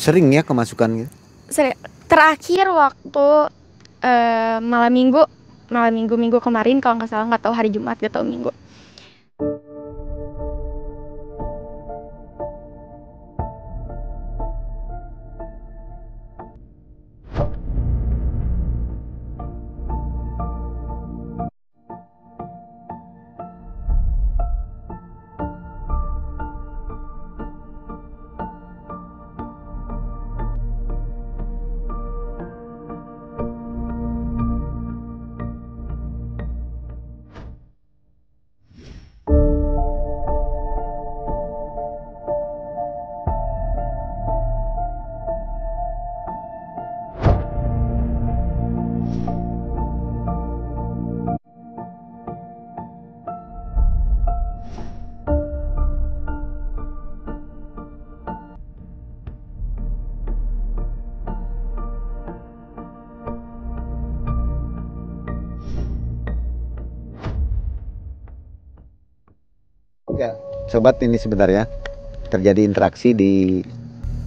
Sering ya kemasukan gitu? Terakhir waktu malam minggu kemarin kalau nggak salah, nggak tahu hari Jumat nggak tahu Minggu. Ya, sobat, ini sebentar ya. Terjadi interaksi di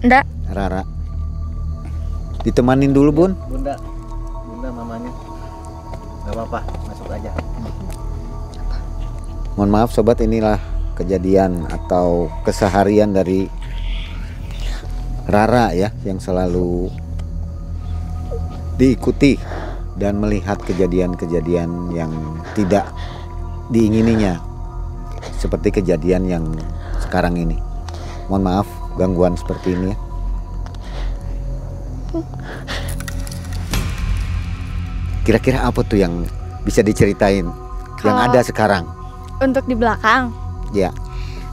Enggak. Rara. Ditemanin dulu, Bun. Bunda mamanya. Gak apa-apa, masuk aja. Mohon maaf sobat, inilah kejadian atau keseharian dari Rara ya, yang selalu diikuti dan melihat kejadian-kejadian yang tidak diingininya, seperti kejadian yang sekarang ini. Mohon maaf gangguan seperti ini ya. Kira-kira apa tuh yang bisa diceritain yang ada sekarang? Untuk di belakang. Ya.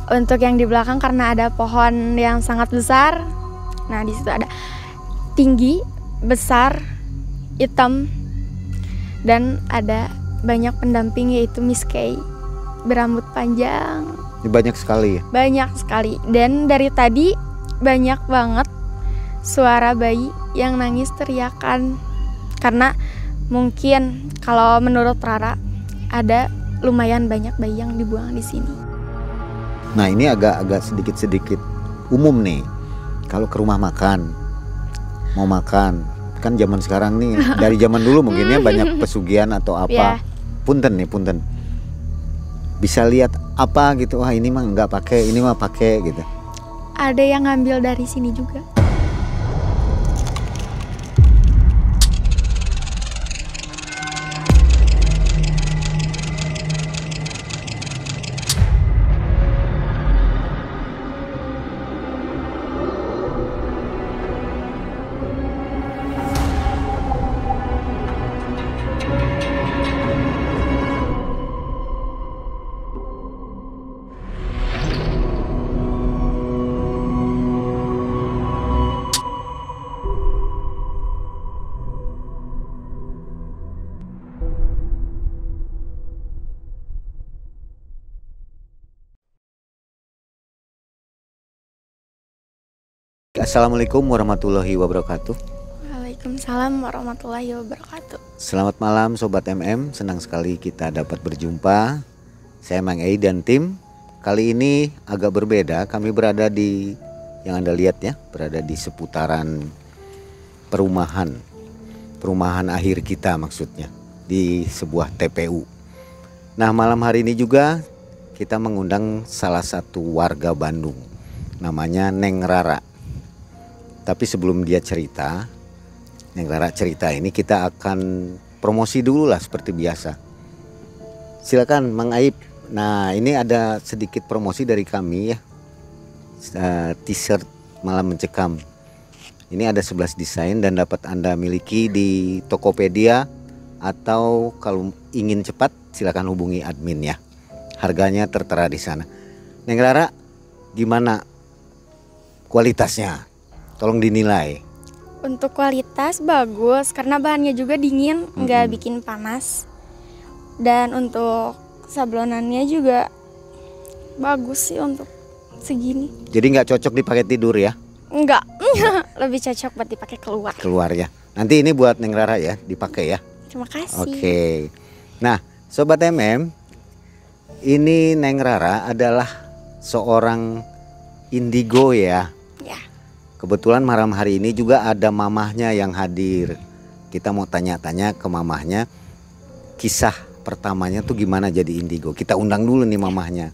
Untuk yang di belakang karena ada pohon yang sangat besar. Nah, di situ ada tinggi, besar, hitam, dan ada banyak pendamping yaitu Miss Kay berambut panjang. Ini banyak sekali ya? Banyak sekali. Dan dari tadi banyak banget suara bayi yang nangis teriakan. Karena mungkin kalau menurut Rara ada lumayan banyak bayi yang dibuang di sini. Nah, ini agak sedikit umum nih. Kalau ke rumah makan, mau makan, kan zaman sekarang nih, dari zaman dulu mungkin ya banyak pesugihan atau apa. Yeah. Punten. Bisa lihat apa gitu, wah ini mah nggak pakai, ini mah pakai gitu. Ada yang ngambil dari sini juga. Assalamualaikum warahmatullahi wabarakatuh. Waalaikumsalam warahmatullahi wabarakatuh. Selamat malam Sobat MM, senang sekali kita dapat berjumpa. Saya Mang Ei dan tim. Kali ini agak berbeda, kami berada di, yang Anda lihat ya, berada di seputaran perumahan akhir kita maksudnya, di sebuah TPU. Nah, malam hari ini juga kita mengundang salah satu warga Bandung, namanya Neng Rara. Tapi sebelum dia cerita, Neng Rara cerita ini, kita akan promosi dulu lah seperti biasa. Silakan Mang Aib. Nah, ini ada sedikit promosi dari kami ya. T-shirt Malam Mencekam. Ini ada 11 desain dan dapat Anda miliki di Tokopedia, atau kalau ingin cepat silakan hubungi admin ya. Harganya tertera di sana. Neng Rara, gimana kualitasnya? Tolong dinilai. Untuk kualitas bagus karena bahannya juga dingin, nggak bikin panas. Dan untuk sablonannya juga bagus sih untuk segini. Jadi nggak cocok dipakai tidur ya? Enggak, lebih cocok buat dipakai keluar. Keluar ya. Nanti ini buat Neng Rara ya, dipakai ya. Terima kasih. Oke. Nah, Sobat MM, ini Neng Rara adalah seorang indigo ya. Ya. Kebetulan malam hari ini juga ada mamahnya yang hadir. Kita mau tanya-tanya ke mamahnya, kisah pertamanya tuh gimana jadi indigo. Kita undang dulu nih mamahnya.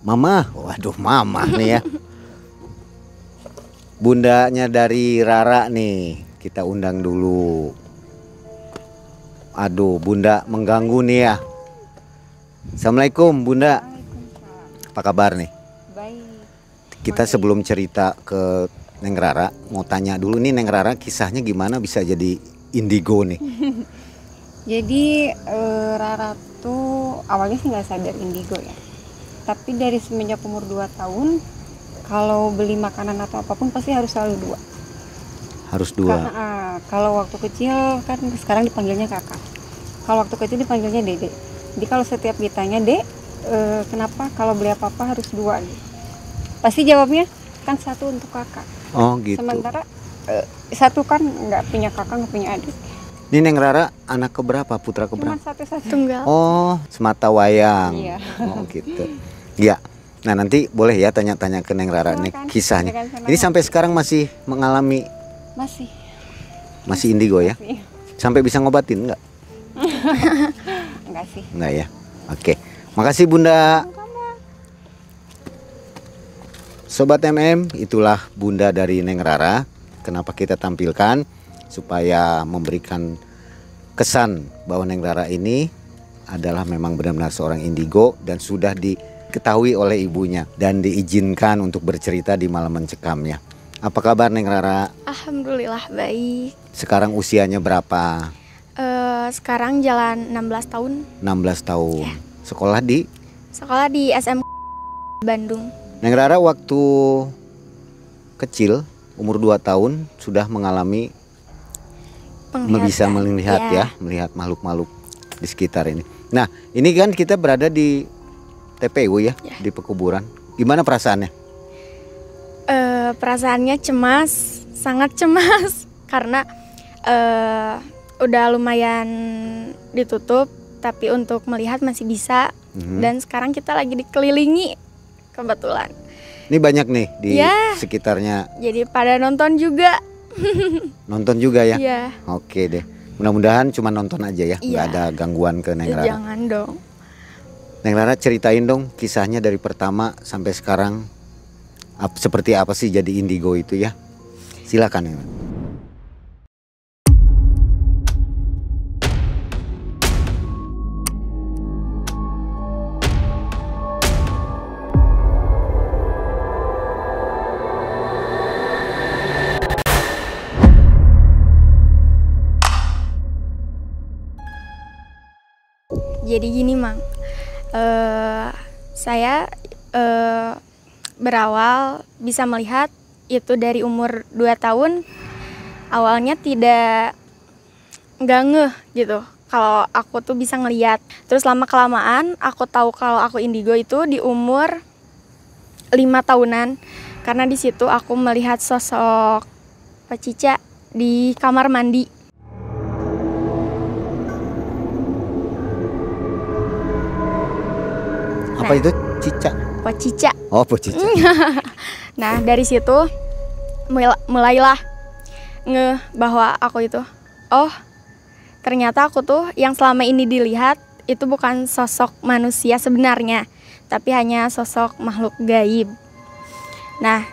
Mama, waduh mamah nih ya. Bundanya dari Rara nih, kita undang dulu. Aduh, Bunda mengganggu nih ya. Assalamualaikum Bunda. Apa kabar nih? Baik. Kita sebelum cerita ke Neng Rara, mau tanya dulu nih Neng Rara, kisahnya gimana bisa jadi indigo nih? Jadi Rara tuh awalnya sih nggak sadar indigo ya. Tapi dari semenjak umur 2 tahun, kalau beli makanan atau apapun pasti harus selalu 2. Harus 2. Karena kalau waktu kecil kan sekarang dipanggilnya kakak. Kalau waktu kecil dipanggilnya dede. Jadi kalau setiap ditanya dek, kenapa kalau beli apa-apa harus 2? Pasti jawabnya kan 1 untuk kakak. Oh gitu. Sementara 1 kan nggak punya kakak, nggak punya adik. Ini Neng Rara anak keberapa? Putra Cuma keberapa? satu-satu. Tunggal. Oh, semata wayang. Iya. Oh gitu. Ya. Nah nanti boleh ya tanya-tanya ke Neng Rara nih Silakan. kisahnya. Dengan senang Ini hati. sampai sekarang masih mengalami Masih indigo ya? Masih. Sampai bisa ngobatin nggak? Enggak sih. Enggak ya. Oke. Makasih Bunda. Sobat MM, itulah Bunda dari Neng Rara. Kenapa kita tampilkan? Supaya memberikan kesan bahwa Neng Rara ini adalah memang benar-benar seorang indigo dan sudah diketahui oleh ibunya dan diizinkan untuk bercerita di malam mencekamnya. Apa kabar Neng Rara? Alhamdulillah baik. Sekarang usianya berapa? Sekarang jalan 16 tahun. 16 tahun. Ya. Sekolah di Sekolah di SM Bandung. Neng Rara waktu kecil umur 2 tahun sudah mengalami bisa melihat ya, melihat makhluk-makhluk di sekitar ini. Nah, ini kan kita berada di TPU ya, di pekuburan. Gimana perasaannya? Perasaannya cemas, sangat cemas karena udah lumayan ditutup, tapi untuk melihat masih bisa. Dan sekarang kita lagi dikelilingi kebetulan. Ini banyak nih di Ya. sekitarnya. Jadi pada nonton juga. Nonton juga ya? Iya. Oke deh. Mudah-mudahan cuma nonton aja ya, nggak Iya. ada gangguan ke Neng Rara. Jangan dong. Neng Rara ceritain dong kisahnya dari pertama sampai sekarang. Seperti apa sih jadi indigo itu ya? Silakan Neng. Jadi gini Mang, saya berawal bisa melihat itu dari umur 2 tahun. Awalnya nggak ngeh gitu kalau aku tuh bisa ngelihat. Terus lama kelamaan aku tahu kalau aku indigo itu di umur 5 tahunan, karena di situ aku melihat sosok Pak Cica di kamar mandi. Apa itu Cica? Pak Cica. Oh, Po Cica. Nah dari situ mulailah ngeh bahwa aku itu, oh ternyata aku tuh yang selama ini dilihat itu bukan sosok manusia sebenarnya, tapi hanya sosok makhluk gaib. Nah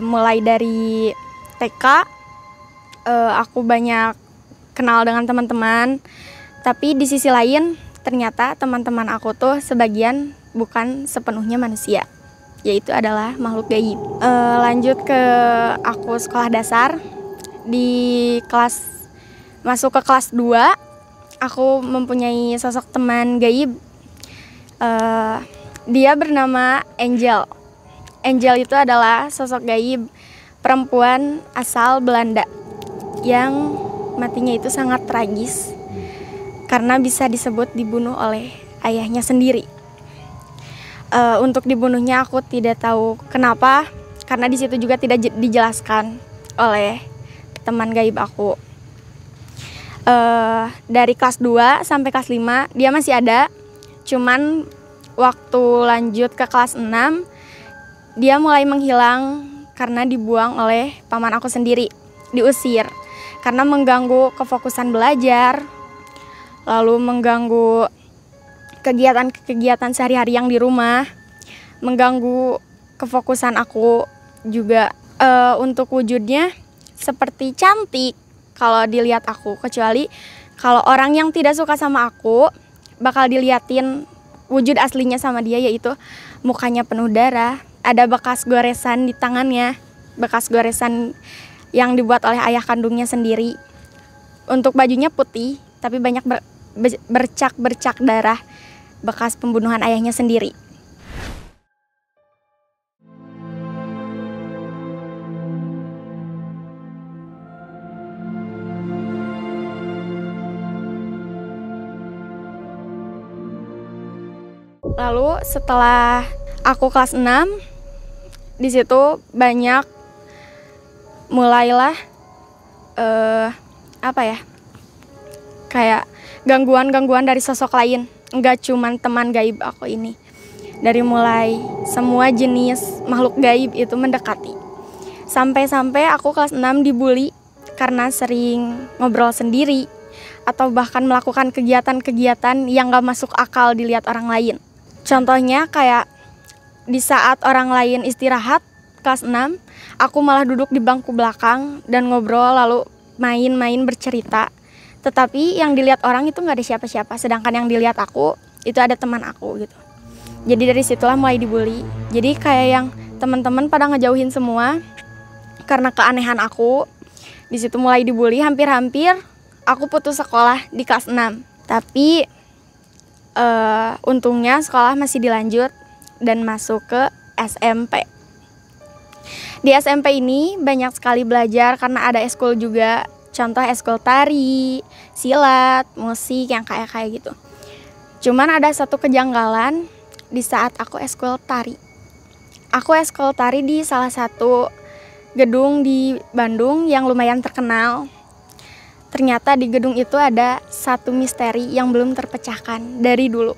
mulai dari TK aku banyak kenal dengan teman-teman, tapi di sisi lain ternyata teman-teman aku tuh sebagian bukan sepenuhnya manusia, yaitu adalah makhluk gaib. Lanjut ke aku sekolah dasar, di masuk ke kelas 2 aku mempunyai sosok teman gaib. Dia bernama Angel. Angel itu adalah sosok gaib perempuan asal Belanda yang matinya itu sangat tragis karena bisa disebut dibunuh oleh ayahnya sendiri. Untuk dibunuhnya aku tidak tahu kenapa, karena di situ juga tidak dijelaskan oleh teman gaib aku. Dari kelas 2 sampai kelas 5 dia masih ada, cuman waktu lanjut ke kelas 6 dia mulai menghilang karena dibuang oleh paman aku sendiri, diusir karena mengganggu kefokusan belajar, lalu mengganggu kegiatan-kegiatan sehari-hari yang di rumah, mengganggu kefokusan aku juga. Untuk wujudnya seperti cantik kalau dilihat aku, kecuali kalau orang yang tidak suka sama aku bakal diliatin wujud aslinya sama dia, yaitu mukanya penuh darah, ada bekas goresan di tangannya, bekas goresan yang dibuat oleh ayah kandungnya sendiri. Untuk bajunya putih tapi banyak bercak-bercak darah, bekas pembunuhan ayahnya sendiri. Lalu setelah aku kelas 6, di situ banyak mulailah kayak gangguan-gangguan dari sosok lain. Enggak cuman teman gaib aku ini. Dari mulai semua jenis makhluk gaib itu mendekati. Sampai-sampai aku kelas 6 dibully karena sering ngobrol sendiri atau bahkan melakukan kegiatan-kegiatan yang gak masuk akal dilihat orang lain. Contohnya kayak di saat orang lain istirahat kelas 6, aku malah duduk di bangku belakang dan ngobrol lalu main-main bercerita. Tetapi yang dilihat orang itu nggak ada siapa-siapa, sedangkan yang dilihat aku itu ada teman aku gitu. Jadi dari situlah mulai dibully. Jadi kayak yang teman-teman pada ngejauhin semua karena keanehan aku. Di situ mulai dibully, hampir-hampir aku putus sekolah di kelas 6. Tapi untungnya sekolah masih dilanjut dan masuk ke SMP. Di SMP ini banyak sekali belajar karena ada eskul juga. Contoh eskul tari, silat, musik yang kayak gitu. Cuman ada satu kejanggalan di saat aku eskul tari. Aku eskul tari di salah satu gedung di Bandung yang lumayan terkenal. Ternyata di gedung itu ada satu misteri yang belum terpecahkan dari dulu.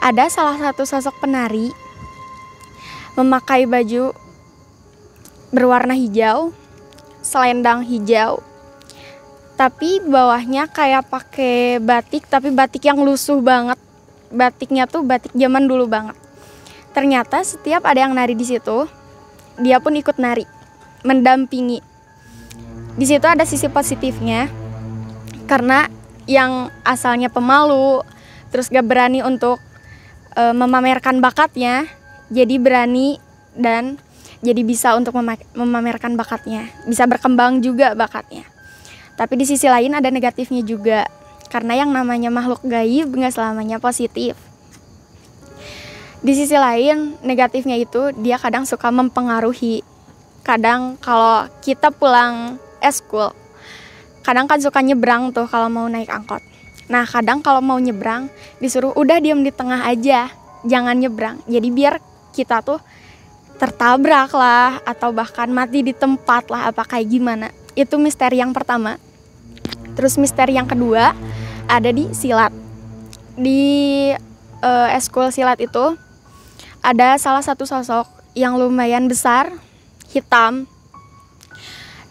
Ada salah satu sosok penari memakai baju berwarna hijau, selendang hijau, tapi bawahnya kayak pakai batik, tapi batik yang lusuh banget. Batiknya tuh batik zaman dulu banget. Ternyata setiap ada yang nari di situ, dia pun ikut nari, mendampingi. Di situ ada sisi positifnya, karena yang asalnya pemalu, terus gak berani untuk memamerkan bakatnya, jadi berani dan jadi bisa untuk memamerkan bakatnya, bisa berkembang juga bakatnya. Tapi di sisi lain ada negatifnya juga, karena yang namanya makhluk gaib gak selamanya positif. Di sisi lain negatifnya itu dia kadang suka mempengaruhi. Kadang kalau kita pulang eskul, kadang kan suka nyebrang tuh kalau mau naik angkot. Nah kadang kalau mau nyebrang disuruh udah diam di tengah aja, jangan nyebrang. Jadi biar kita tuh tertabrak lah atau bahkan mati di tempat lah, apa kayak gimana. Itu misteri yang pertama. Terus misteri yang kedua ada di silat. Di eskul silat itu ada salah satu sosok yang lumayan besar, hitam,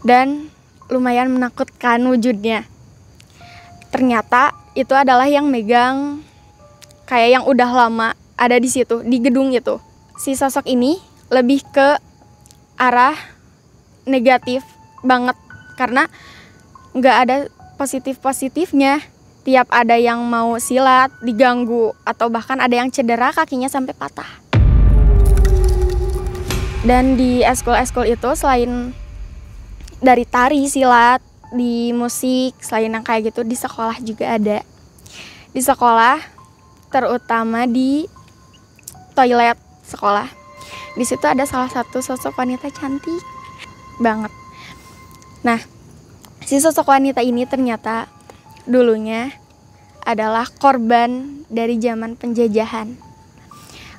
dan lumayan menakutkan wujudnya. Ternyata itu adalah yang megang kayak yang udah lama ada di situ, di gedung itu. Si sosok ini lebih ke arah negatif banget karena nggak ada positif-positifnya. Tiap ada yang mau silat diganggu atau bahkan ada yang cedera kakinya sampai patah. Dan di eskul-eskul itu selain dari tari, silat, di musik, selain yang kayak gitu di sekolah juga ada. Di sekolah, terutama di toilet sekolah. Di situ ada salah satu sosok wanita cantik banget. Nah, si sosok wanita ini ternyata dulunya adalah korban dari zaman penjajahan.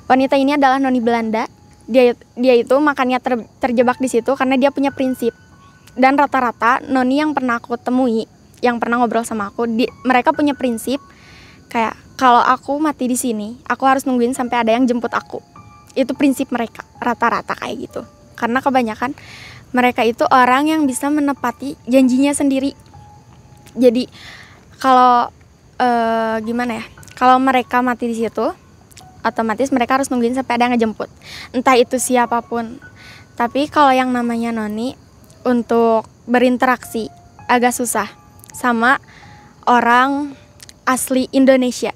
Wanita ini adalah noni Belanda. Dia itu makanya terjebak di situ karena dia punya prinsip. Dan rata-rata noni yang pernah aku temui, yang pernah ngobrol sama aku, mereka punya prinsip kayak kalau aku mati di sini, aku harus nungguin sampai ada yang jemput aku. Itu prinsip mereka, rata-rata kayak gitu. karena kebanyakan mereka itu orang yang bisa menepati janjinya sendiri. Jadi kalau gimana ya, kalau mereka mati di situ, otomatis mereka harus nungguin sampai ada yang ngejemput, entah itu siapapun. Tapi kalau yang namanya noni, untuk berinteraksi agak susah sama orang asli Indonesia.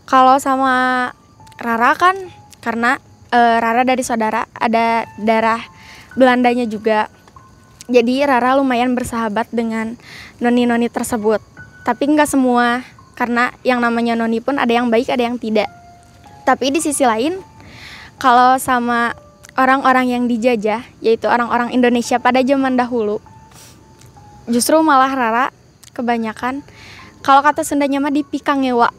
Kalau sama Rara kan karena Rara dari saudara ada darah Belandanya juga. Jadi Rara lumayan bersahabat dengan noni-noni tersebut. Tapi nggak semua, karena yang namanya noni pun ada yang baik ada yang tidak. Tapi di sisi lain, kalau sama orang-orang yang dijajah, yaitu orang-orang Indonesia pada zaman dahulu, justru malah Rara kebanyakan, kalau kata Sundanya mah dipikangewa.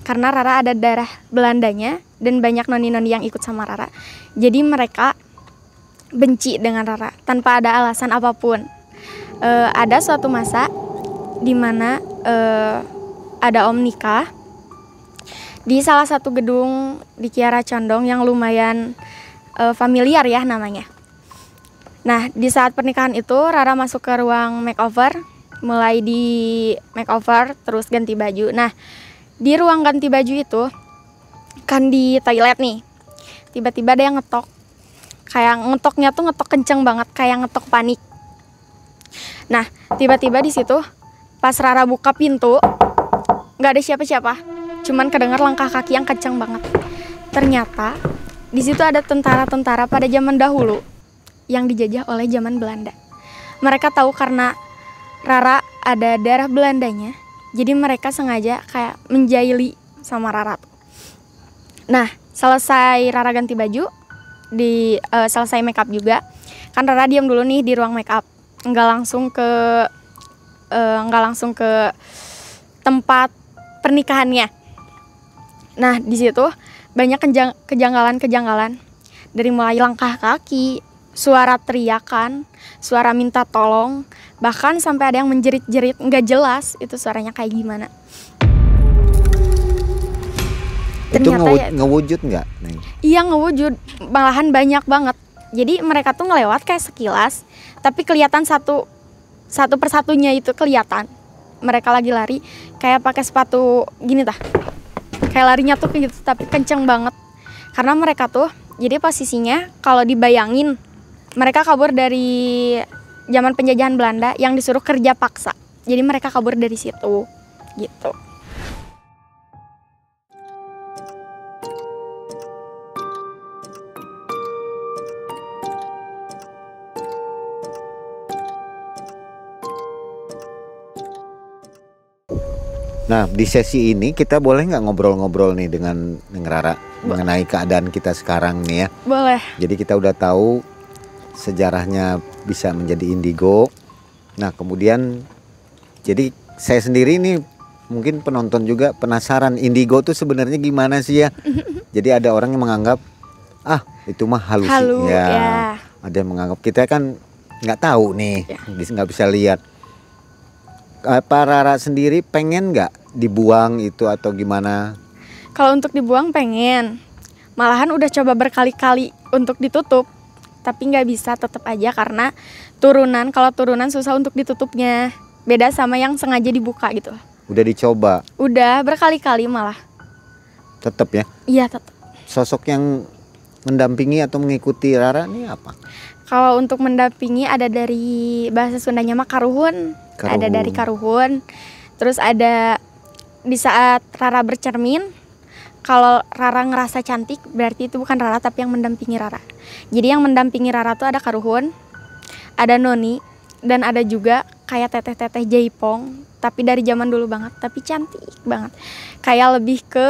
Karena Rara ada darah Belandanya dan banyak noni-noni yang ikut sama Rara. Jadi mereka benci dengan Rara tanpa ada alasan apapun. Ada suatu masa di mana ada om nikah di salah satu gedung di Kiara Condong yang lumayan familiar ya namanya. Nah, di saat pernikahan itu Rara masuk ke ruang makeover, mulai di makeover terus ganti baju. Nah, di ruang ganti baju itu kan di toilet nih, tiba-tiba ada yang ngetok. Kayak ngetoknya tuh ngetok kenceng banget, kayak ngetok panik. Nah, tiba-tiba di situ pas Rara buka pintu, nggak ada siapa-siapa, cuman kedengar langkah kaki yang kenceng banget. Ternyata di situ ada tentara-tentara pada zaman dahulu yang dijajah oleh zaman Belanda. Mereka tahu karena Rara ada darah Belandanya, jadi mereka sengaja kayak menjahili sama Rara. Nah, selesai Rara ganti baju, selesai make up juga, kan Rara diam dulu nih di ruang make up, nggak langsung ke tempat pernikahannya. Nah, di situ banyak kejanggalan dari mulai langkah kaki, suara teriakan, suara minta tolong, bahkan sampai ada yang menjerit-jerit, nggak jelas itu suaranya kayak gimana. Itu Ternyata ngewujud nggak, Neng? Iya ngewujud, malahan banyak banget. Jadi mereka tuh ngelewat kayak sekilas, tapi kelihatan satu persatunya itu kelihatan. Mereka lagi lari kayak pakai sepatu gini tah. Kayak larinya tuh gitu, tapi kenceng banget. Karena mereka tuh, jadi posisinya kalau dibayangin, mereka kabur dari zaman penjajahan Belanda yang disuruh kerja paksa. Jadi mereka kabur dari situ, gitu. Nah, di sesi ini kita boleh nggak ngobrol-ngobrol nih dengan Rara mengenai keadaan kita sekarang nih ya? Boleh. Jadi kita udah tahu sejarahnya bisa menjadi indigo. Nah, kemudian jadi saya sendiri nih mungkin penonton juga penasaran indigo tuh sebenarnya gimana sih ya? Jadi ada orang yang menganggap itu mah halusi. Halu, ya. Ada yang menganggap, kita kan nggak tahu nih, nggak bisa lihat. Pak Rara sendiri pengen nggak dibuang itu atau gimana? Kalau untuk dibuang pengen, malahan udah coba berkali-kali untuk ditutup, tapi nggak bisa, tetap aja karena turunan. Kalau turunan susah untuk ditutupnya, beda sama yang sengaja dibuka gitu. Udah dicoba? Udah berkali-kali malah. Tetap ya? Iya tetap. Sosok yang mendampingi atau mengikuti Rara nih apa? Kalau untuk mendampingi ada dari bahasa Sundanya mah karuhun. Ada dari karuhun. Terus ada di saat Rara bercermin, kalau Rara ngerasa cantik berarti itu bukan Rara tapi yang mendampingi Rara. Jadi yang mendampingi Rara tuh ada karuhun, ada noni, dan ada juga kayak teteh-teteh jaipong, tapi dari zaman dulu banget, tapi cantik banget. Kayak lebih ke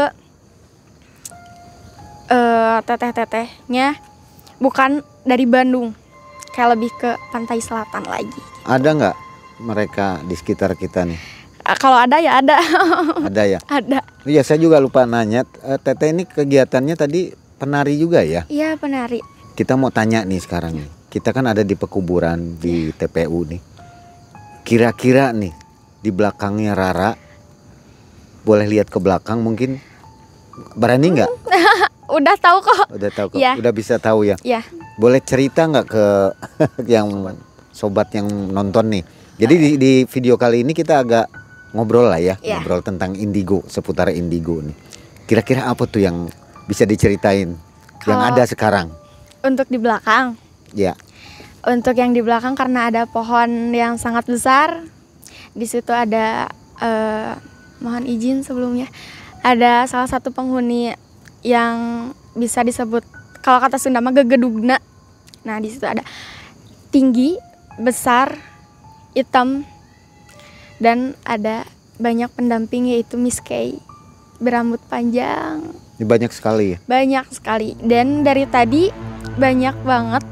teteh-tetehnya bukan dari Bandung, kayak lebih ke pantai selatan lagi. Ada nggak mereka di sekitar kita nih? Kalau ada ya ada. Ada ya? Ada. Iya, saya juga lupa nanya. Teteh ini kegiatannya tadi penari juga ya? Iya, penari. Kita mau tanya nih sekarang nih. Kita kan ada di pekuburan di TPU nih. Kira-kira nih di belakangnya Rara, boleh lihat ke belakang mungkin, berani nggak? udah tahu kok. Udah tahu kok. Iya. Udah bisa tahu ya. Ya, Boleh cerita nggak ke yang sobat yang nonton nih? Jadi di video kali ini kita agak ngobrol lah ya, Iya. ngobrol tentang indigo, seputar indigo nih. Kira-kira apa tuh yang bisa diceritain yang Kalau- ada sekarang? untuk di belakang. Ya, Untuk yang di belakang karena ada pohon yang sangat besar. Di situ ada mohon izin sebelumnya. Ada salah satu penghuni yang bisa disebut kalau kata Sunda mah gegedugna. Nah, di situ ada tinggi, besar, hitam, dan ada banyak pendamping yaitu Miss Kay berambut panjang. ini banyak sekali ya. Banyak sekali. Dan dari tadi banyak banget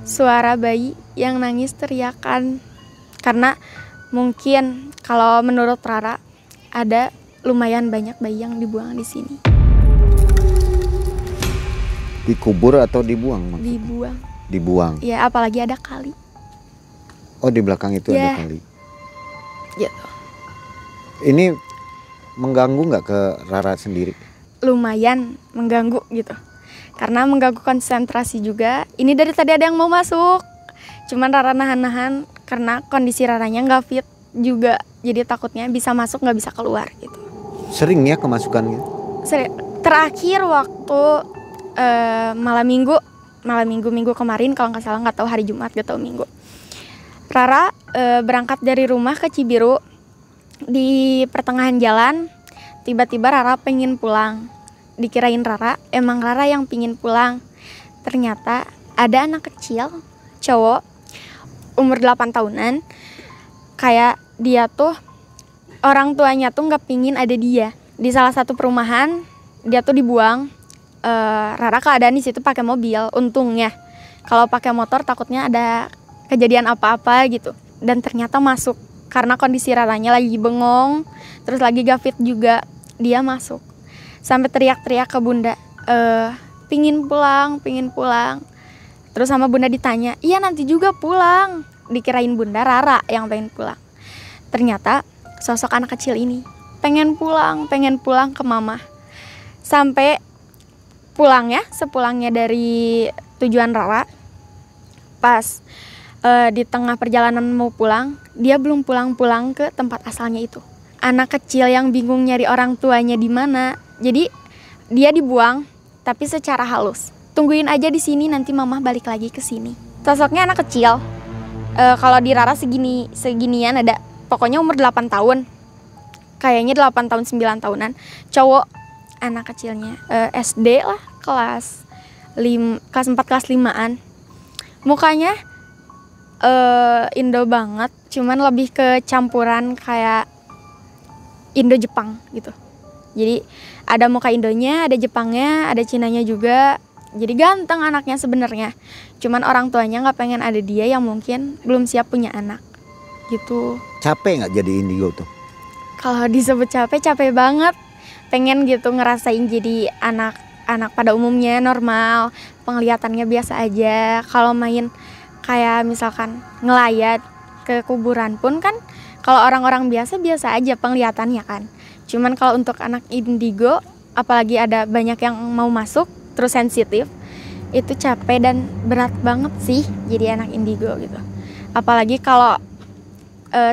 suara bayi yang nangis teriakan. Karena mungkin kalau menurut Rara ada lumayan banyak bayi yang dibuang di sini. Dikubur atau dibuang? maksudnya? Dibuang. Dibuang. Ya, apalagi ada kali. Oh, di belakang itu Ya. ada kali. Gitu. Ini mengganggu nggak ke Rara sendiri? Lumayan mengganggu gitu. Karena mengganggu konsentrasi juga. Ini dari tadi ada yang mau masuk. Cuman Rara nahan-nahan karena kondisi Raranya nggak fit juga. Jadi takutnya bisa masuk nggak bisa keluar gitu. Sering ya kemasukannya? Terakhir waktu malam minggu kemarin kalau nggak salah, nggak tahu hari Jumat, nggak tahu minggu. Rara berangkat dari rumah ke Cibiru. Di pertengahan jalan tiba-tiba Rara pengen pulang. Dikirain emang Rara yang pingin pulang. Ternyata ada anak kecil cowok umur 8 tahunan. Kayak dia tuh orang tuanya tuh nggak pingin ada dia di salah satu perumahan. Dia tuh dibuang. Rara keadaan di situ pakai mobil, untungnya. Kalau pakai motor takutnya ada kejadian apa-apa gitu. Dan ternyata masuk karena kondisi Raranya lagi bengong, terus lagi gak fit juga. Dia masuk sampai teriak-teriak ke bunda, pingin pulang. Terus sama bunda ditanya, iya nanti juga pulang. Dikirain bunda Rara yang pengen pulang. Ternyata sosok anak kecil ini pengen pulang ke mama. Sampai sepulangnya dari tujuan Rara, pas di tengah perjalanan mau pulang, dia belum pulang ke tempat asalnya itu. Anak kecil yang bingung nyari orang tuanya di mana. Jadi dia dibuang tapi secara halus. Tungguin aja di sini, nanti mama balik lagi ke sini. Sosoknya anak kecil. Kalau di Rara seginian ada, pokoknya umur 8 tahun. Kayaknya 8 tahun 9 tahunan. Cowok, anak kecilnya SD lah, kelas 4 kelas 5-an. Mukanya Indo banget, cuman lebih ke campuran kayak Indo Jepang gitu. Jadi ada muka Indonya, ada Jepangnya, ada Cinanya juga. Jadi ganteng anaknya sebenarnya. Cuman orang tuanya nggak pengen ada dia yang mungkin belum siap punya anak gitu. Capek nggak jadi indigo tuh? Kalau disebut capek banget. Pengen gitu ngerasain jadi anak pada umumnya normal, penglihatannya biasa aja. Kalau main kayak misalkan ngelayat ke kuburan pun kan kalau orang-orang biasa aja penglihatannya kan. Cuman kalau untuk anak indigo, apalagi ada banyak yang mau masuk terus sensitif, itu capek dan berat banget sih jadi anak indigo gitu. Apalagi kalau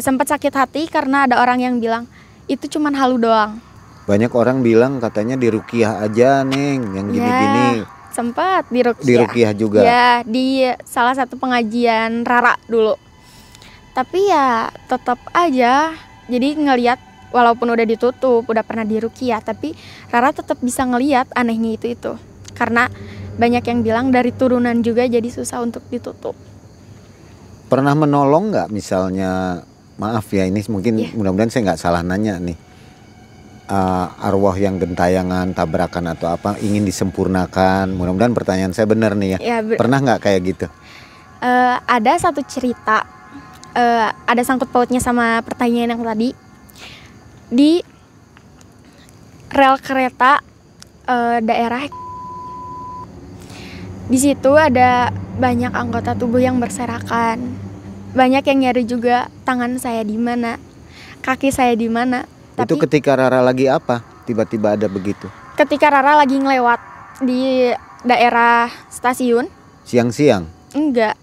sempat sakit hati karena ada orang yang bilang itu cuman halu doang. Banyak orang bilang katanya diruqyah aja Neng, yang gini-gini. Sempat diruqyah. Diruqyah juga. Ya, di salah satu pengajian Rara dulu. Tapi ya tetap aja. Jadi ngelihat walaupun udah ditutup, udah pernah diruqyah, tapi Rara tetap bisa ngelihat anehnya itu. Karena banyak yang bilang dari turunan juga jadi susah untuk ditutup. Pernah menolong nggak misalnya, maaf ya ini mungkin mudah-mudahan saya nggak salah nanya nih. Arwah yang gentayangan, tabrakan atau apa ingin disempurnakan. Mudah-mudahan pertanyaan saya benar nih ya. Pernah nggak kayak gitu? Ada satu cerita, ada sangkut pautnya sama pertanyaan yang tadi. Di rel kereta daerah, di situ ada banyak anggota tubuh yang berserakan. Banyak yang nyari juga tangan saya di mana, kaki saya di mana. Itu ketika Rara lagi apa? Tiba-tiba ada begitu? Ketika Rara lagi ngelewat di daerah stasiun. Siang-siang? Enggak,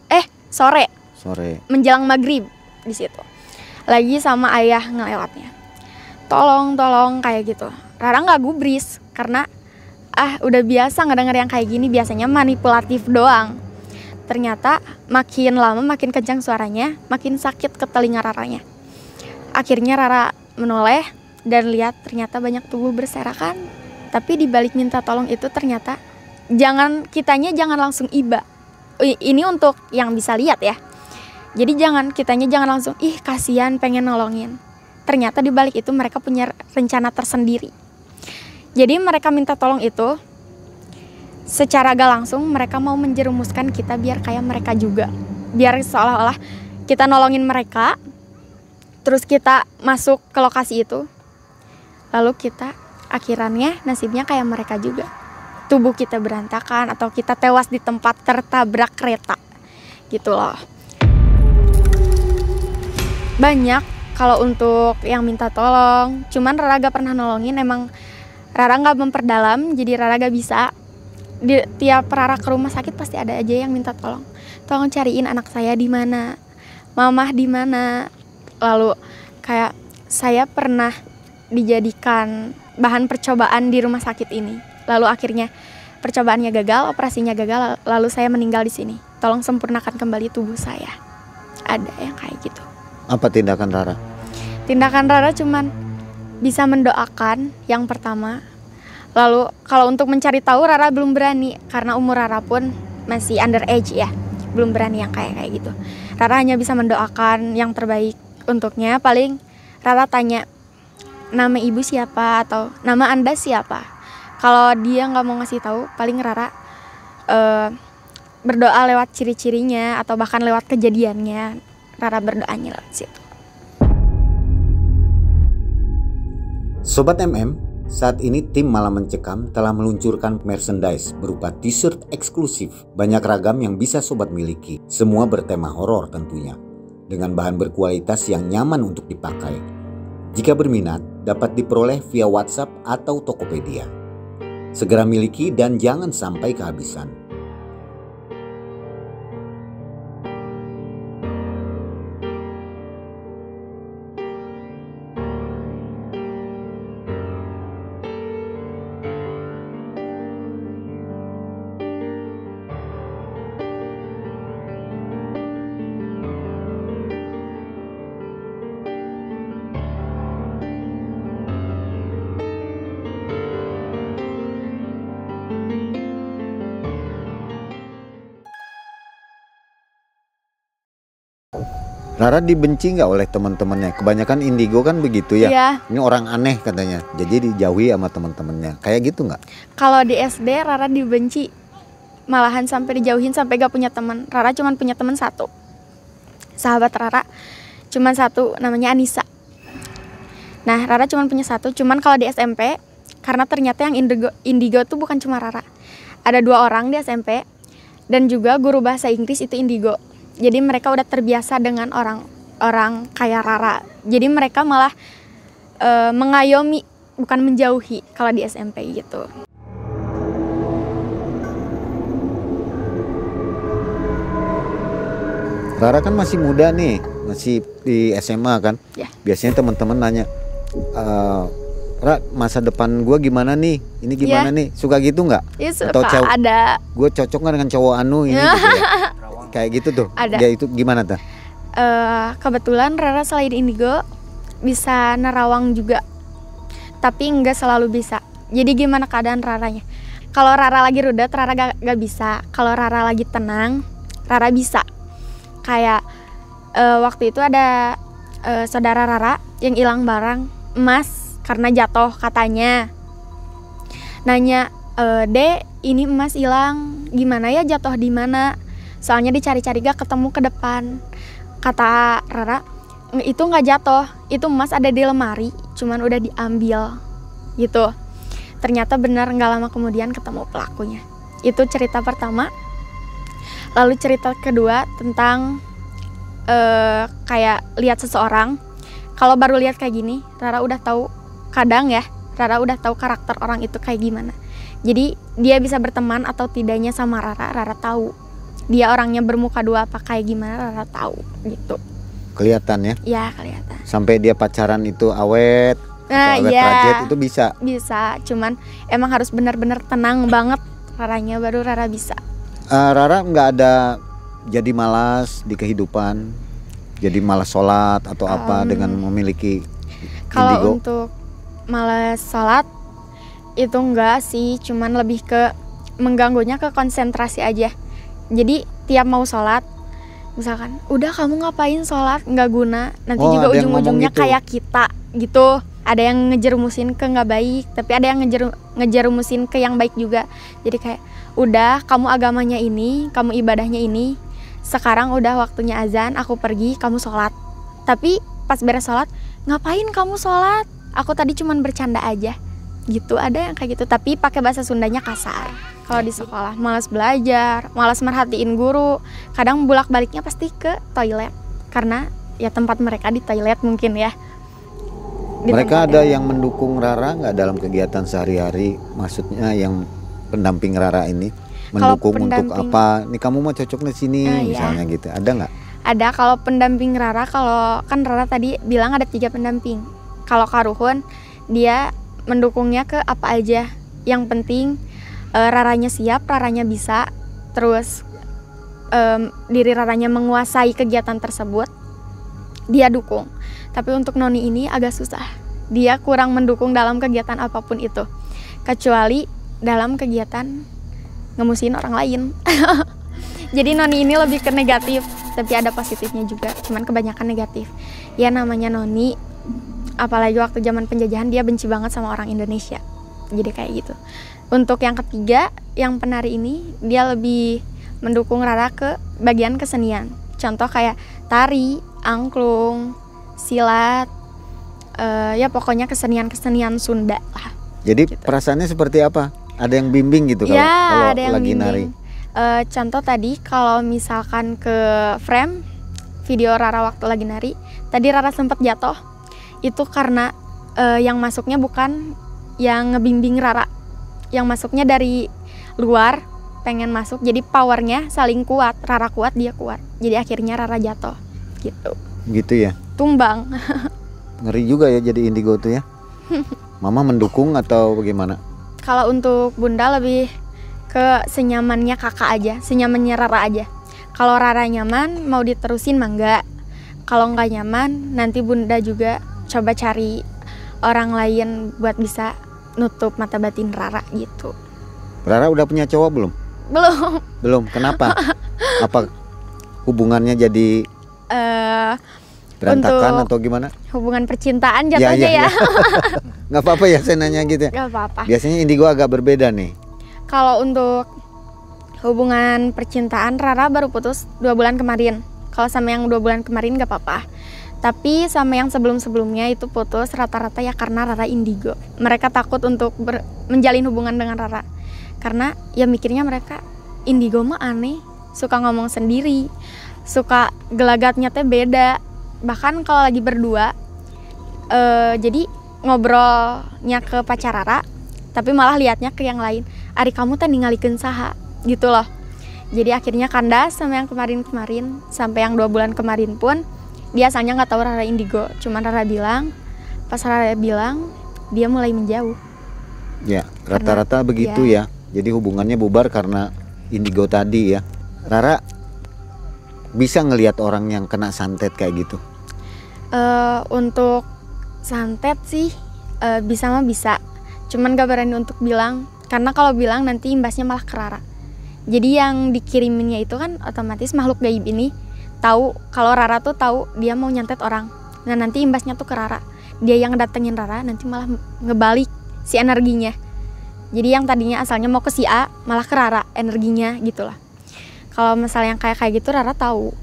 sore. Sore. Menjelang maghrib di situ. Lagi sama ayah ngelewatnya. Tolong kayak gitu. Rara nggak gubris karena udah biasa ngedenger yang kayak gini, biasanya manipulatif doang. Ternyata makin lama makin kencang suaranya, makin sakit ke telinga Raranya. Akhirnya Rara menoleh dan lihat ternyata banyak tubuh berserakan. Tapi di balik minta tolong itu ternyata kitanya jangan langsung iba. Ini untuk yang bisa lihat ya. Jadi kitanya jangan langsung kasihan pengen nolongin. Ternyata di balik itu mereka punya rencana tersendiri. Jadi mereka minta tolong itu secara gak langsung mereka mau menjerumuskan kita biar kayak mereka juga. Biar seolah-olah kita nolongin mereka, terus kita masuk ke lokasi itu, lalu kita akhirannya nasibnya kayak mereka juga. Tubuh kita berantakan atau kita tewas di tempat tertabrak kereta. Gitu loh. Banyak kalau untuk yang minta tolong, cuman Rara gak pernah nolongin, emang Rara gak memperdalam, jadi Rara gak bisa. Tiap Rara ke rumah sakit pasti ada aja yang minta tolong. Tolong cariin anak saya di mana, mamah di mana. Lalu kayak saya pernah dijadikan bahan percobaan di rumah sakit ini. Lalu akhirnya percobaannya gagal, operasinya gagal, lalu saya meninggal di sini. Tolong sempurnakan kembali tubuh saya. Ada yang kayak gitu. Apa tindakan Rara? Tindakan Rara cuman bisa mendoakan yang pertama. Lalu kalau untuk mencari tahu Rara belum berani karena umur Rara pun masih underage ya. Belum berani yang kayak gitu. Rara hanya bisa mendoakan yang terbaik untuknya. Paling Rara tanya, nama ibu siapa atau nama Anda siapa? Kalau dia nggak mau ngasih tahu, paling Rara berdoa lewat ciri-cirinya atau bahkan lewat kejadiannya. Rara berdoanya lewat situ. Sobat MM, saat ini tim Malam Mencekam telah meluncurkan merchandise berupa t-shirt eksklusif. Banyak ragam yang bisa sobat miliki. Semua bertema horor tentunya. Dengan bahan berkualitas yang nyaman untuk dipakai. Jika berminat, dapat diperoleh via WhatsApp atau Tokopedia. Segera miliki dan jangan sampai kehabisan. Rara dibenci nggak oleh teman-temannya? Kebanyakan indigo kan begitu ya. Iya. Ini orang aneh katanya. Jadi dijauhi sama teman-temannya. Kayak gitu nggak? Kalau di SD Rara dibenci, malahan sampai dijauhin sampai gak punya teman. Rara cuma punya teman satu. Sahabat Rara cuma satu, namanya Anissa. Nah, Rara cuma punya satu. Cuman kalau di SMP, karena ternyata yang indigo tuh bukan cuma Rara. Ada 2 orang di SMP dan juga guru bahasa Inggris itu indigo. Jadi mereka udah terbiasa dengan orang kayak Rara. Jadi mereka malah mengayomi, bukan menjauhi kalau di SMP gitu. Rara kan masih muda nih, masih di SMA kan. Ya. Biasanya teman-teman nanya, Ra, masa depan gue gimana nih? Ini gimana nih? Suka gitu nggak? Ya, Atau ada. gue cocok nggak dengan cowok ini? Gitu ya? Kayak gitu tuh. Ada. Ya itu gimana tuh? Kebetulan Rara selain indigo bisa nerawang juga, tapi nggak selalu bisa. Jadi gimana keadaan Raranya? Kalau Rara lagi rudet, Rara gak bisa. Kalau Rara lagi tenang, Rara bisa. Kayak waktu itu ada saudara Rara yang hilang barang emas karena jatuh katanya. Nanya, Dek, ini emas hilang, gimana ya, jatuh di mana? Soalnya dicari-cari gak ketemu ke depan. Kata Rara, itu gak jatuh, itu emas ada di lemari, cuman udah diambil gitu. Ternyata benar, gak lama kemudian ketemu pelakunya. Itu cerita pertama. Lalu cerita kedua tentang kayak lihat seseorang. Kalau baru lihat kayak gini, Rara udah tahu, kadang ya Rara udah tahu karakter orang itu kayak gimana. Jadi dia bisa berteman atau tidaknya sama Rara, Rara tahu. Dia orangnya bermuka dua apa kayak gimana, Rara tahu gitu. Kelihatan ya? Ya kelihatan. Sampai dia pacaran itu awet, Nah atau awet iya, rajet itu bisa. bisa. Cuman emang harus benar-benar tenang banget Raranya, baru Rara bisa. Rara nggak ada jadi malas di kehidupan, jadi malas sholat atau apa dengan memiliki Kalau indigo? untuk malas sholat itu enggak sih, cuman lebih ke mengganggunya ke konsentrasi aja. Jadi tiap mau sholat, misalkan udah kamu ngapain sholat nggak guna, nanti Oh, juga ada yang ngomong ujung-ujungnya gitu. kayak kita gitu. Ada yang ngejerumusin ke nggak baik, tapi ada yang ngejerumusin ke yang baik juga. Jadi kayak udah kamu agamanya ini, kamu ibadahnya ini, sekarang udah waktunya azan, aku pergi, kamu sholat. Tapi pas beres sholat, ngapain kamu sholat? Aku tadi cuman bercanda aja. Gitu, ada yang kayak gitu. Tapi pakai bahasa Sundanya kasar. Kalau di sekolah, malas belajar, malas merhatiin guru. Kadang bolak-baliknya pasti ke toilet. Karena ya tempat mereka di toilet mungkin ya. Di Mereka tempat ada yang mendukung Rara nggak dalam kegiatan sehari-hari? Maksudnya yang pendamping Rara ini mendukung untuk pendamping- apa? Nih kamu mau cocok di sini Iya. misalnya gitu. Ada nggak? Ada. Kalau pendamping Rara, kalau kan Rara tadi bilang ada 3 pendamping. Kalau Karuhun dia mendukungnya ke apa aja. Yang penting Raranya siap, Raranya bisa. Terus diri Raranya menguasai kegiatan tersebut, dia dukung. Tapi untuk Noni ini agak susah. Dia kurang mendukung dalam kegiatan apapun itu, kecuali dalam kegiatan ngemusihin orang lain. Jadi Noni ini lebih ke negatif, tapi ada positifnya juga, cuman kebanyakan negatif. Ya namanya Noni, apalagi waktu zaman penjajahan dia benci banget sama orang Indonesia. Jadi kayak gitu. Untuk yang ketiga, yang penari ini, dia lebih mendukung Rara ke bagian kesenian. Contoh kayak tari, angklung, silat, ya pokoknya kesenian-kesenian Sunda lah. Jadi perasaannya seperti apa? Ada yang bimbing gitu kalau, Ya, kalau ada yang lagi bimbing. nari? Contoh tadi kalau misalkan ke frame video Rara waktu lagi nari, tadi Rara sempat jatuh. Itu karena yang masuknya bukan yang ngebimbing Rara, yang masuknya dari luar pengen masuk, jadi powernya saling kuat. Rara kuat, dia kuat, jadi akhirnya Rara jatuh gitu, Gitu ya. tumbang. Ngeri juga ya jadi indigo tuh ya. Mama mendukung atau bagaimana? Kalau untuk Bunda lebih ke senyamannya kakak aja, senyamannya Rara aja. Kalau Rara nyaman mau diterusin mah enggak. Kalau nggak nyaman nanti Bunda juga coba cari orang lain buat bisa nutup mata batin Rara gitu. Rara udah punya cowok belum? Belum. Belum. Kenapa? Apa hubungannya jadi berantakan untuk atau gimana? hubungan percintaan jatuhnya ya. Nggak apa-apa ya saya nanya gitu ya. Gak apa-apa. Biasanya indigo agak berbeda nih. Kalau untuk hubungan percintaan Rara baru putus 2 bulan kemarin. Kalau sama yang 2 bulan kemarin gak apa-apa. Tapi sama yang sebelum-sebelumnya itu putus rata-rata ya karena Rara indigo. Mereka takut untuk menjalin hubungan dengan Rara. Karena ya mikirnya mereka indigo mah aneh, suka ngomong sendiri, suka gelagatnya teh beda. Bahkan kalau lagi berdua, jadi ngobrolnya ke pacar Rara, tapi malah liatnya ke yang lain. Ari kamu teh ningalikeun saha gitu loh. Jadi akhirnya kandas sama yang kemarin-kemarin, sampai yang 2 bulan kemarin pun dia asalnya nggak tahu Rara indigo. Cuman Rara bilang, pas Rara bilang dia mulai menjauh. Ya, rata-rata begitu ya. Jadi hubungannya bubar karena indigo tadi ya. Rara bisa ngelihat orang yang kena santet kayak gitu? Untuk santet sih bisa mah bisa. Cuman gak berani untuk bilang, karena kalau bilang nanti imbasnya malah ke Rara. Jadi yang dikiriminnya itu kan otomatis makhluk gaib ini tahu kalau Rara tuh tahu dia mau nyantet orang. Nah nanti imbasnya tuh ke Rara. Dia yang datengin Rara nanti malah ngebalik si energinya. Jadi yang tadinya asalnya mau ke si A malah ke Rara energinya gitulah. Kalau misalnya yang kayak gitu Rara tahu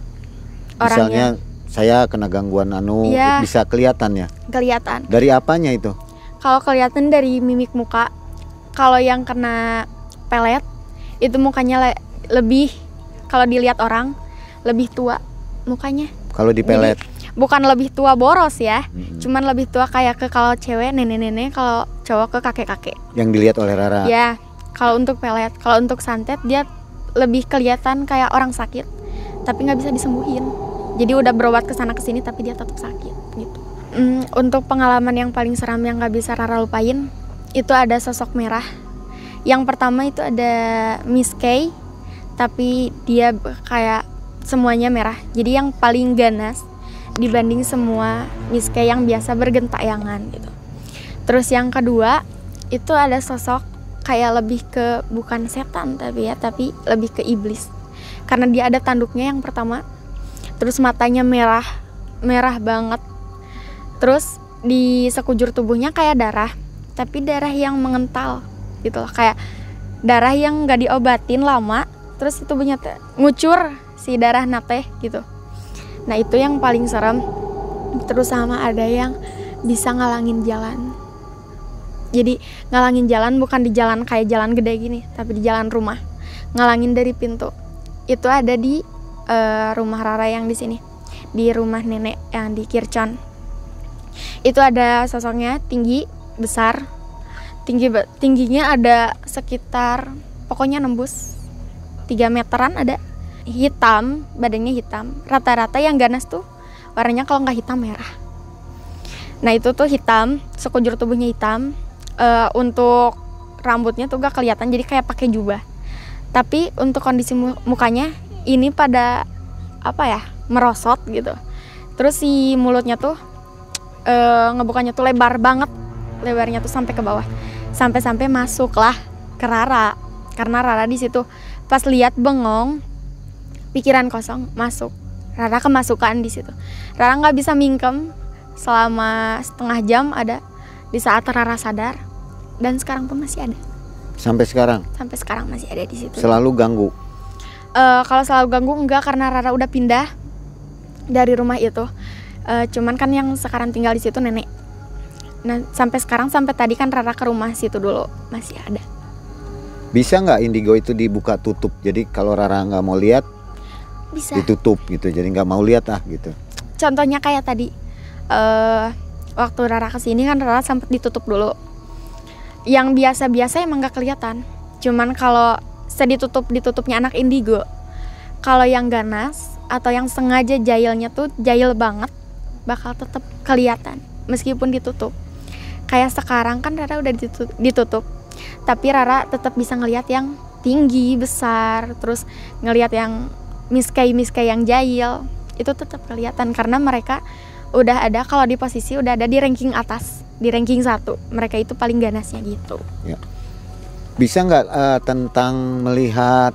orangnya. Misalnya saya kena gangguan Iya. bisa kelihatan ya. Kelihatan. Dari apanya itu? Kalau kelihatan dari mimik muka. Kalau yang kena pelet itu mukanya lebih, kalau dilihat orang lebih tua mukanya. Kalau di pelet. Bukan lebih tua boros ya, Mm-mm. cuman lebih tua kayak ke kalau cewek nenek-nenek, kalau cowok ke kakek-kakek. Yang dilihat oleh Rara. Ya, Kalau untuk pelet, kalau untuk santet dia lebih kelihatan kayak orang sakit, tapi nggak bisa disembuhin. Jadi udah berobat ke sana ke sini tapi dia tetap sakit gitu. Untuk pengalaman yang paling seram yang nggak bisa Rara lupain, itu ada sosok merah. Yang pertama itu ada Miss Kay, tapi dia kayak semuanya merah. Jadi yang paling ganas dibanding semua Miss Kay yang biasa bergentayangan gitu. Terus yang kedua itu ada sosok kayak lebih ke bukan setan tapi lebih ke iblis. Karena dia ada tanduknya yang pertama. Terus matanya merah banget. Terus di sekujur tubuhnya kayak darah, tapi darah yang mengental gitu loh, kayak darah yang nggak diobatin lama, terus tubuhnya ngucur si darah nate gitu. Nah itu yang paling serem. Terus sama ada yang bisa ngalangin jalan. Jadi ngalangin jalan bukan di jalan kayak jalan gede gini, tapi di jalan rumah. Ngalangin dari pintu. Itu ada di rumah Rara yang di sini, di rumah nenek yang di Kircon. Itu ada sosoknya tinggi, besar. Tingginya ada sekitar pokoknya nembus 3 meteran ada. Hitam, badannya hitam. Rata-rata yang ganas tuh warnanya kalau nggak hitam merah. Nah itu tuh hitam, sekujur tubuhnya hitam. Untuk rambutnya tuh gak kelihatan, jadi kayak pakai jubah. Tapi untuk kondisi mukanya ini pada merosot gitu. Terus si mulutnya tuh ngebukanya tuh lebar banget, lebarnya tuh sampai ke bawah, sampai masuklah ke Rara. Karena Rara di situ pas lihat bengong, pikiran kosong, masuk. Rara kemasukan di situ. Rara nggak bisa mingkem selama setengah jam ada. Di saat Rara sadar, dan sekarang pun masih ada. Sampai sekarang? Sampai sekarang masih ada di situ. Selalu ganggu? Kalau selalu ganggu enggak, karena Rara udah pindah dari rumah itu. Cuman kan yang sekarang tinggal di situ nenek. Nah sampai sekarang, sampai tadi kan Rara ke rumah situ dulu masih ada. Bisa nggak indigo itu dibuka tutup? Jadi kalau Rara nggak mau lihat, bisa ditutup gitu. Jadi nggak mau lihat gitu. Contohnya kayak tadi. Waktu Rara kesini kan Rara sempat ditutup dulu. Yang biasa-biasa emang gak kelihatan. Cuman kalau ditutupnya anak indigo, kalau yang ganas atau yang sengaja jahilnya tuh jahil banget, bakal tetap kelihatan meskipun ditutup. Kayak sekarang kan Rara udah ditutup, tapi Rara tetap bisa ngelihat yang tinggi, besar, terus ngelihat yang miskai yang jahil, itu tetap kelihatan karena mereka udah ada, kalau di posisi udah ada di ranking atas, di ranking 1. Mereka itu paling ganasnya gitu. Ya. Bisa nggak tentang melihat,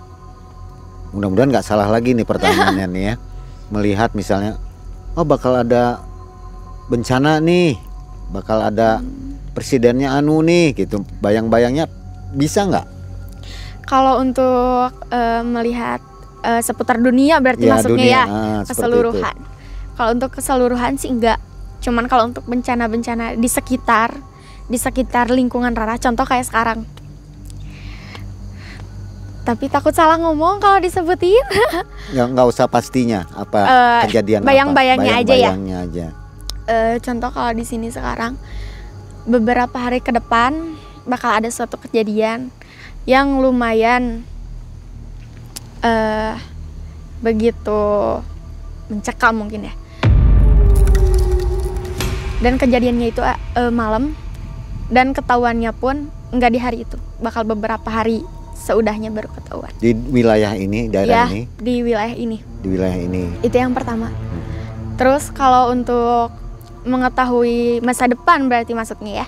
mudah-mudahan nggak salah lagi nih pertanyaannya nih ya, melihat misalnya, oh bakal ada bencana nih, bakal ada presidennya anu nih gitu, bayang-bayangnya bisa nggak? Kalau untuk melihat seputar dunia berarti ya, masuknya dunia, keseluruhan. Kalau untuk keseluruhan sih enggak. Cuman kalau untuk bencana-bencana di sekitar lingkungan Rara, contoh kayak sekarang. Tapi takut salah ngomong kalau disebutin. Nggak usah pastinya apa kejadian bayang-bayangnya aja ya. Aja. Contoh kalau di sini sekarang, beberapa hari ke depan bakal ada suatu kejadian yang lumayan begitu mencekam mungkin ya. Dan kejadiannya itu malam, dan ketahuannya pun nggak di hari itu, bakal beberapa hari seudahnya baru ketahuan. Di wilayah ini, daerah ya, ini? Di wilayah ini. Di wilayah ini. Itu yang pertama. Terus kalau untuk mengetahui masa depan berarti masuknya ya.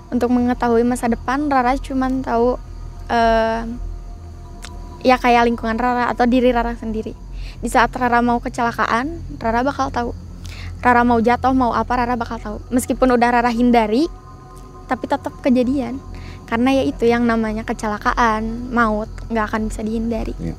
Untuk mengetahui masa depan, Rara cuman tahu ya kayak lingkungan Rara atau diri Rara sendiri. Di saat Rara mau kecelakaan, Rara bakal tahu. Rara mau jatuh, mau apa, Rara bakal tahu. Meskipun udah Rara hindari, tapi tetap kejadian. Karena ya itu yang namanya kecelakaan, maut, nggak akan bisa dihindari. Ya.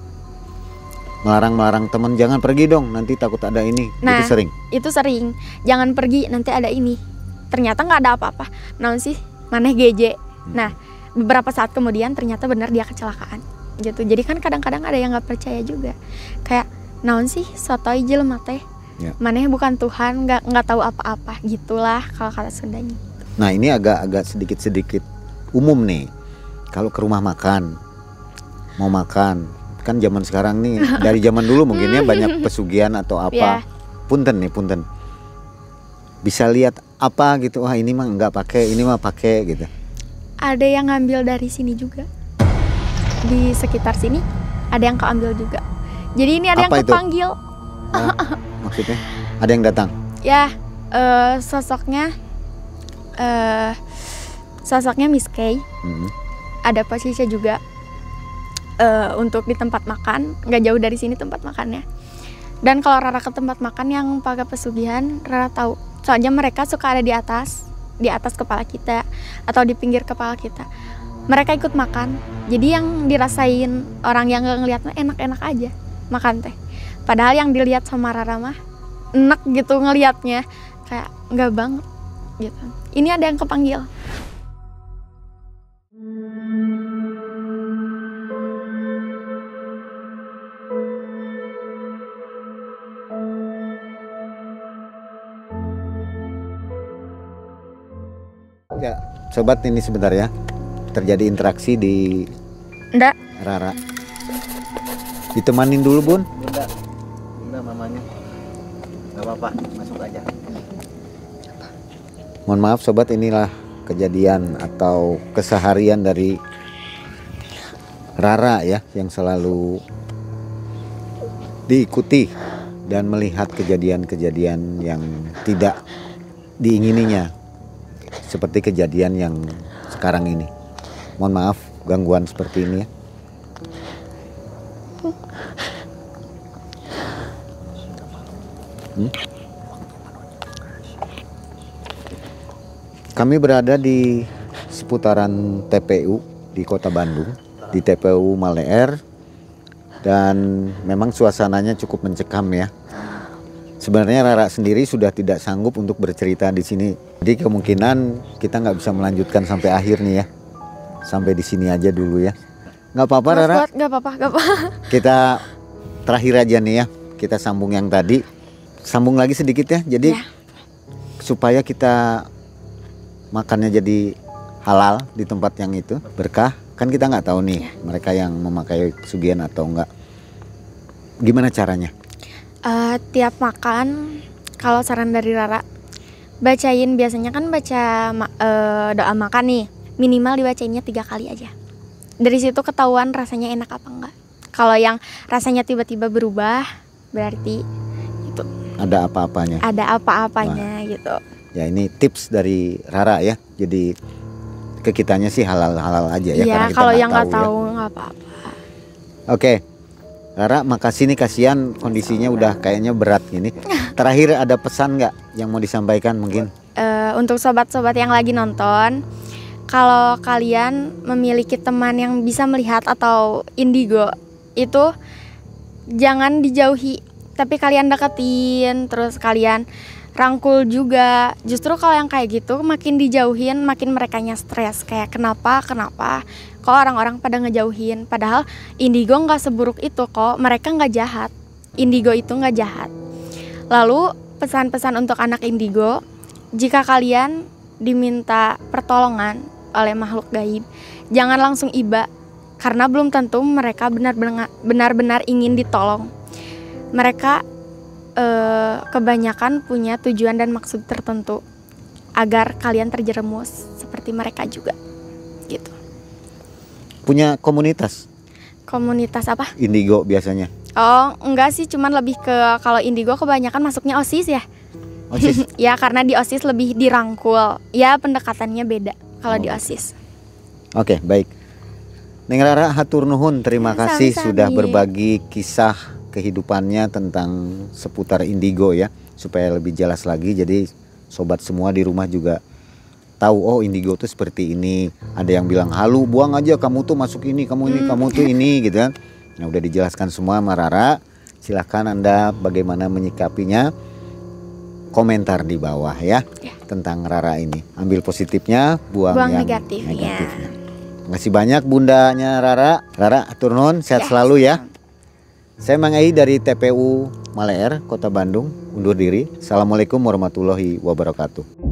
Melarang teman, jangan pergi dong, nanti takut ada ini. Nah, itu sering. Itu sering. Jangan pergi, nanti ada ini. Ternyata nggak ada apa-apa. Naon sih, maneh GJ. Nah, beberapa saat kemudian ternyata benar dia kecelakaan. Gitu. Jadi kan kadang-kadang ada yang nggak percaya juga. Kayak naon sih, sotoy jelema teh. Ya. Maneh bukan Tuhan, nggak tahu apa-apa, gitulah kalau kata Sundanya. Nah ini agak sedikit umum nih. kalau ke rumah makan, mau makan, kan zaman sekarang nih dari zaman dulu mungkin ya banyak pesugihan atau apa. Punten nih, punten. Bisa lihat apa gitu, wah ini mah nggak pakai, ini mah pakai gitu. Ada yang ngambil dari sini juga. Di sekitar sini ada yang keambil juga. Jadi ini ada Apa yang itu? kepanggil. Nah, maksudnya ada yang datang. Ya, sosoknya Miss Kay. Ada posisinya juga untuk di tempat makan, nggak jauh dari sini tempat makannya. Dan kalau Rara ke tempat makan yang pakai pesugihan, Rara tahu. Soalnya mereka suka ada di atas kepala kita atau di pinggir kepala kita. Mereka ikut makan. Jadi yang dirasain orang yang nggak ngeliat enak-enak aja makan teh. Padahal yang dilihat sama Rara mah enak gitu ngelihatnya, kayak nggak banget gitu. Ini ada yang kepanggil. Ya, sobat, ini sebentar ya. Terjadi interaksi di Nggak, Rara. Ditemanin dulu, Bun. Bunda mamanya. Gak apa-apa, masuk aja. Mohon maaf sobat, inilah kejadian atau keseharian dari Rara ya, yang selalu diikuti dan melihat kejadian-kejadian yang tidak diingininya, seperti kejadian yang sekarang ini. Mohon maaf gangguan seperti ini ya. Kami berada di seputaran TPU di Kota Bandung, di TPU Maleer, dan memang suasananya cukup mencekam ya. Sebenarnya Rara sendiri sudah tidak sanggup untuk bercerita di sini, jadi kemungkinan kita nggak bisa melanjutkan sampai akhir nih ya. Sampai di sini aja dulu ya. Nggak apa-apa Rara. nggak apa-apa. Kita terakhir aja nih ya. Kita sambung yang tadi. Sambung lagi sedikit ya. Jadi supaya kita makannya jadi halal di tempat yang itu, berkah. Kan kita nggak tahu nih mereka yang memakai pesugihan atau enggak. Gimana caranya? Tiap makan, kalau saran dari Rara, bacain, biasanya kan baca doa makan nih, minimal dibacainnya 3 kali aja. Dari situ ketahuan rasanya enak apa enggak. Kalau yang rasanya tiba-tiba berubah, berarti itu Ada apa-apanya. ada apa-apanya gitu. Ya ini tips dari Rara ya. Jadi ke kitanya sih halal-halal aja ya. Iya, karena kita kalau nggak yang nggak tahu ya. tahu nggak apa-apa. Oke, Rara, makasih nih, kasihan kondisinya udah kayaknya berat gini. Terakhir ada pesan nggak yang mau disampaikan mungkin? Untuk sobat-sobat yang lagi nonton, kalau kalian memiliki teman yang bisa melihat atau indigo, itu jangan dijauhi, tapi kalian deketin, terus kalian rangkul juga. Justru kalau yang kayak gitu makin dijauhin, makin merekanya stres. Kayak kenapa kok orang-orang pada ngejauhin, padahal indigo nggak seburuk itu kok. Mereka nggak jahat, indigo itu nggak jahat. Lalu pesan-pesan untuk anak indigo, jika kalian diminta pertolongan oleh makhluk gaib, jangan langsung iba, karena belum tentu mereka benar-benar ingin ditolong. Mereka kebanyakan punya tujuan dan maksud tertentu agar kalian terjerumus seperti mereka juga gitu. Punya komunitas Apa? indigo biasanya? Oh enggak sih, cuman lebih ke kalau indigo kebanyakan masuknya OSIS ya. OSIS? Ya karena di OSIS lebih dirangkul, ya pendekatannya beda kalau di OSIS. Oke, baik. Neng Rara, hatur nuhun, terima kasih Sami-sami. sudah berbagi kisah kehidupannya tentang seputar indigo ya, supaya lebih jelas lagi. Jadi sobat semua di rumah juga tahu, oh indigo tuh seperti ini. Ada yang bilang halu, buang aja, kamu tuh masuk ini, kamu ini, kamu tuh ini gitu kan. Nah udah dijelaskan semua sama Rara. Silahkan Anda bagaimana menyikapinya, komentar di bawah ya, tentang Rara ini. Ambil positifnya, buang yang negatifnya. Makasih banyak bundanya Rara. Rara atur nuhun, sehat selalu ya. Saya Mang Ei dari TPU Maleer, Kota Bandung, undur diri. Assalamualaikum warahmatullahi wabarakatuh.